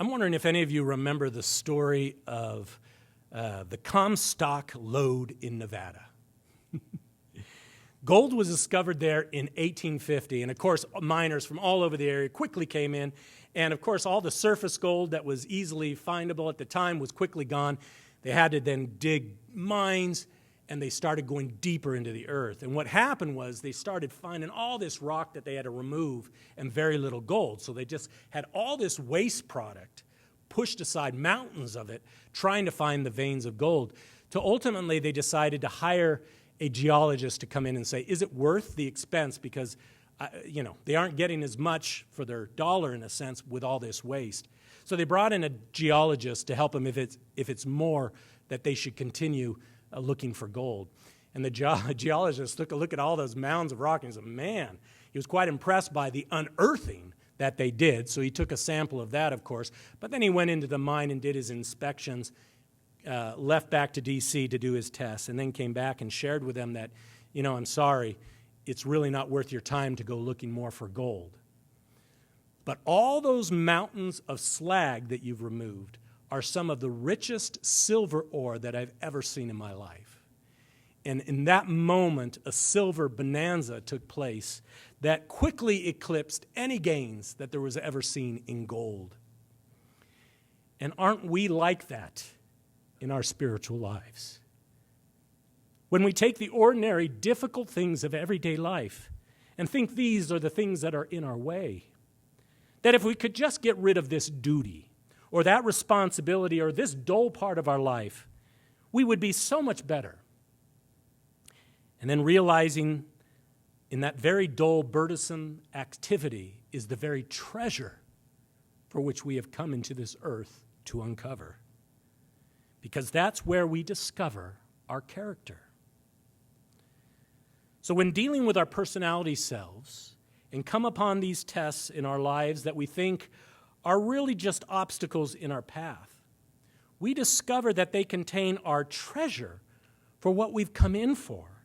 I'm wondering if any of you remember the story of the Comstock lode in Nevada. Gold was discovered there in 1850, and of course, miners from all over the area quickly came in, and of course, all the surface gold that was easily findable at the time was quickly gone. They had to then dig mines, and they started going deeper into the earth. And what happened was they started finding all this rock that they had to remove and very little gold. So they just had all this waste product, pushed aside mountains of it, trying to find the veins of gold. To ultimately, they decided to hire a geologist to come in and say, is it worth the expense? Because, they aren't getting as much for their dollar, in a sense, with all this waste. So they brought in a geologist to help them if it's more that they should continue looking for gold. And the geologist took a look at all those mounds of rock and he said, man, he was quite impressed by the unearthing that they did. So he took a sample of that, of course. But then he went into the mine and did his inspections, left back to D.C. to do his tests, and then came back and shared with them that, I'm sorry, it's really not worth your time to go looking more for gold. But all those mountains of slag that you've removed are some of the richest silver ore that I've ever seen in my life. And in that moment, a silver bonanza took place that quickly eclipsed any gains that there was ever seen in gold. And aren't we like that in our spiritual lives? When we take the ordinary, difficult things of everyday life and think these are the things that are in our way, that if we could just get rid of this duty or that responsibility or this dull part of our life, we would be so much better. And then realizing in that very dull, burdensome activity is the very treasure for which we have come into this earth to uncover. Because that's where we discover our character. So when dealing with our personality selves and come upon these tests in our lives that we think are really just obstacles in our path, we discover that they contain our treasure for what we've come in for,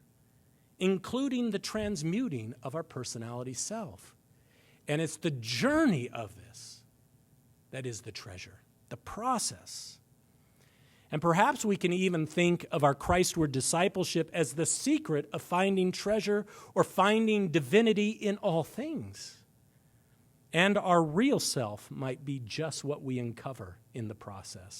including the transmuting of our personality self. And it's the journey of this that is the treasure, the process. And perhaps we can even think of our Christward discipleship as the secret of finding treasure or finding divinity in all things. And our real self might be just what we uncover in the process.